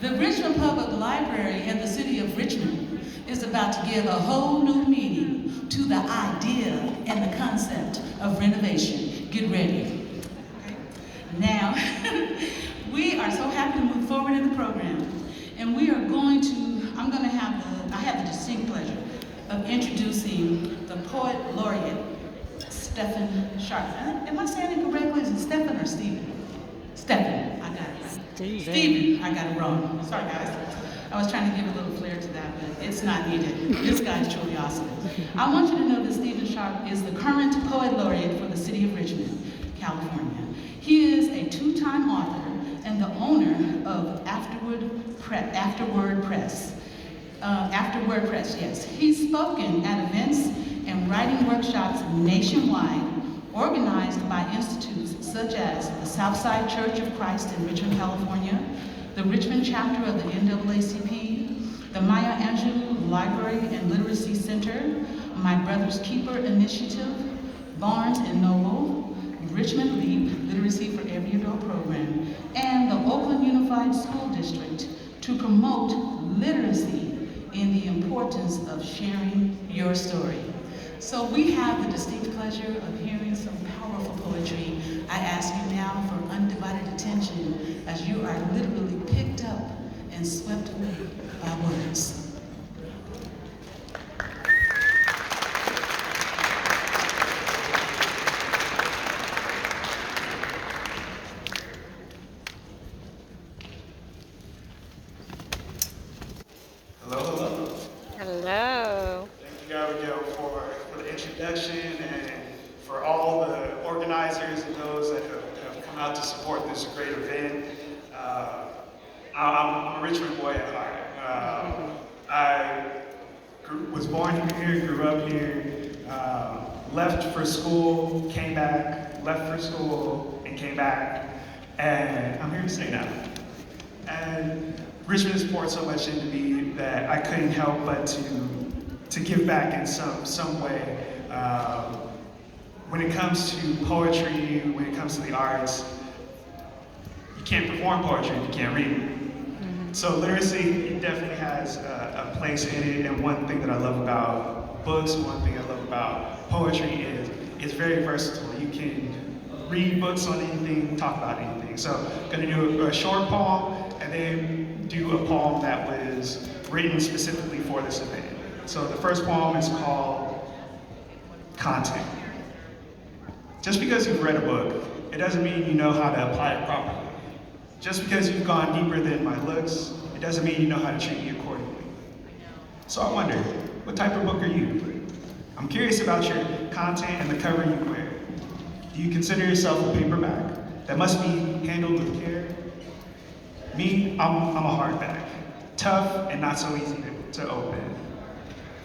The Richmond Public Library in the city of Richmond is about to give a whole new meaning to the idea and the concept of renovation. Get ready. Okay. Now, we are so happy to move forward in the program, and we are going to, I have the distinct pleasure of introducing the poet laureate, Stephen Sharp. Am I saying it correctly? Is it Stephen or Stephen? Stephen, I got it right. Stephen, I got it wrong. Sorry, guys. I was trying to give a little flair to that, but it's not needed. This guy's truly awesome. I want you to know that Stephen Sharp is the current poet laureate for the city of Richmond, California. He is a two-time author and the owner of Afterword Press, yes. He's spoken at events and writing workshops nationwide, organized by institutes such as the Southside Church of Christ in Richmond, California, the Richmond chapter of the NAACP, the Maya Angelou Library and Literacy Center, My Brother's Keeper Initiative, Barnes & Noble, Richmond LEAP, Literacy for Every Adult program, and the Oakland Unified School District to promote literacy in the importance of sharing your story. So we have the distinct pleasure of hearing some powerful poetry. I ask you now for undivided attention as you are literally picked up and swept away by words. Hello. Thank you, Abigail, for the introduction and for all the organizers and those that have come out to support this great event. I'm a Richmond boy at heart. I was born here, grew up here, left for school, came back, left for school, and came back, and I'm here to stay now. And Richmond has poured so much into me that I couldn't help but to give back in some way. When it comes to poetry, when it comes to the arts, you can't perform poetry if you can't read it. So literacy definitely has a place in it, and one thing that I love about books, one thing I love about poetry is it's very versatile. You can read books on anything, talk about anything. So I'm gonna do a short poem, and then do a poem that was written specifically for this event. So the first poem is called Content. Just because you've read a book, it doesn't mean you know how to apply it properly. Just because you've gone deeper than my looks, it doesn't mean you know how to treat me accordingly. So I wonder, what type of book are you? I'm curious about your content and the cover you wear. Do you consider yourself a paperback that must be handled with care? Me, I'm a hardback, tough and not so easy to open.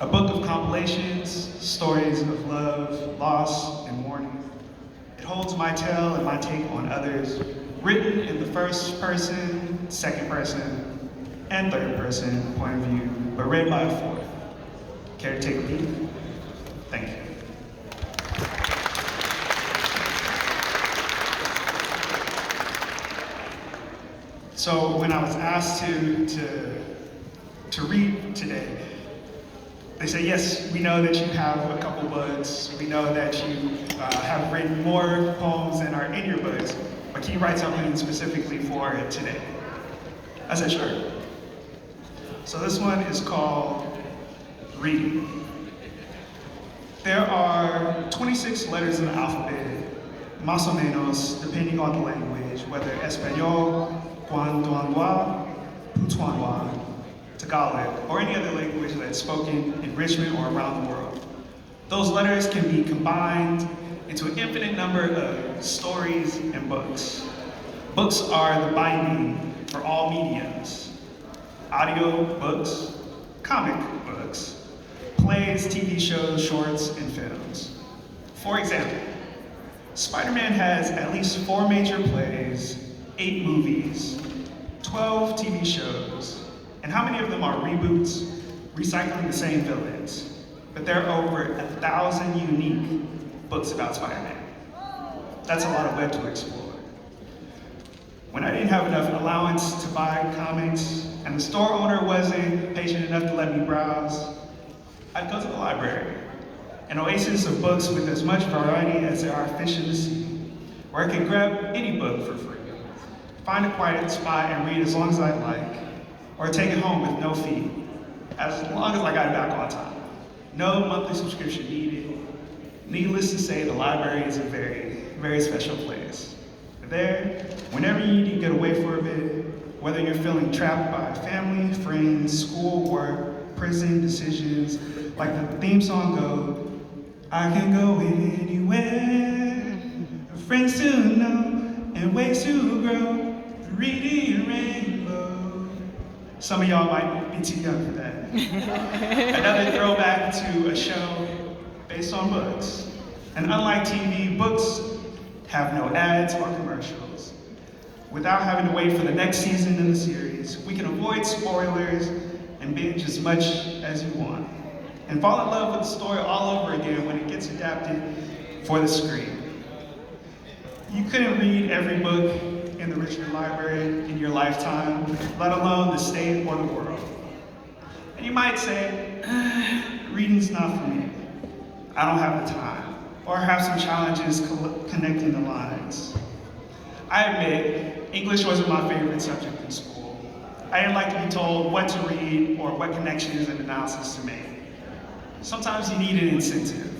A book of compilations, stories of love, loss, and mourning. It holds my tale and my take on others, written in the first person, second person, and third person point of view, but read by a fourth. Care to take a peek? Thank you. So when I was asked to read today, they say, yes, we know that you have a couple books. We know that you have written more poems than are in your books, but can you write something specifically for it today? I said, sure. So this one is called Reading. There are 26 letters in the alphabet, más o menos, depending on the language, whether Espanol, Guanduanwa, Putuanwa, Tagalog, or any other language that's spoken in Richmond or around the world. Those letters can be combined into an infinite number of stories and books. Books are the binding for all mediums. Audio books, comic books, plays, TV shows, shorts, and films. For example, Spider-Man has at least 4 major plays, 8 movies, 12 TV shows, and how many of them are reboots, recycling the same villains? But there are over 1,000 unique books about Spider-Man. That's a lot of web to explore. When I didn't have enough allowance to buy comics, and the store owner wasn't patient enough to let me browse, I'd go to the library, an oasis of books with as much variety as there are fish in the sea, where I could grab any book for free, find a quiet spot and read as long as I'd like, or take it home with no fee, as long as I got it back on time. No monthly subscription needed. Needless to say, the library is a very, very special place. There, whenever you need to get away for a bit, whether you're feeling trapped by family, friends, school, work, prison, decisions, like the theme song goes, I can go anywhere, friends to know, and ways to grow, reading rainbow. Some of y'all might be too young for that. Another throwback to a show based on books. And unlike TV, books have no ads or commercials. Without having to wait for the next season in the series, we can avoid spoilers and binge as much as you want. And fall in love with the story all over again when it gets adapted for the screen. You couldn't read every book in the Richmond Library in your lifetime, let alone the state or the world. And you might say, reading's not for me. I don't have the time, or have some challenges connecting the lines. I admit, English wasn't my favorite subject in school. I didn't like to be told what to read or what connections and analysis to make. Sometimes you need an incentive,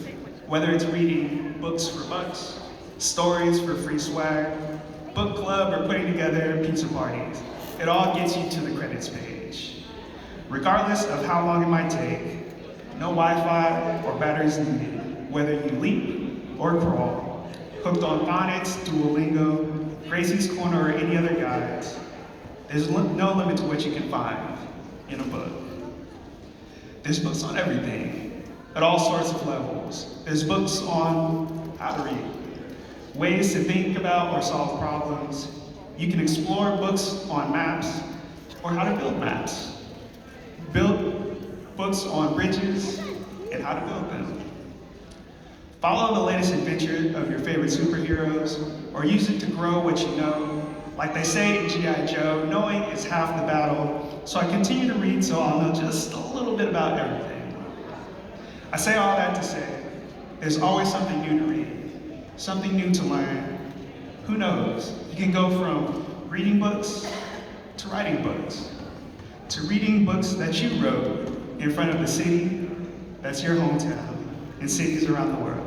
whether it's reading books for bucks, stories for free swag, book club, or putting together pizza parties. It all gets you to the credits page. Regardless of how long it might take, no Wi-Fi or batteries needed, whether you leap or crawl, hooked on phonics, Duolingo, Gracie's Corner, or any other guides, there's no limit to what you can find in a book. There's books on everything, at all sorts of levels. There's books on how to read, ways to think about or solve problems. You can explore books on maps or how to build maps. Build books on bridges and how to build them. Follow the latest adventure of your favorite superheroes or use it to grow what you know. Like they say in G.I. Joe, knowing is half the battle. So I continue to read so I'll know just a little bit about everything. I say all that to say, there's always something new to read, something new to learn. Who knows? You can go from reading books to writing books, to reading books that you wrote in front of the city that's your hometown and cities around the world.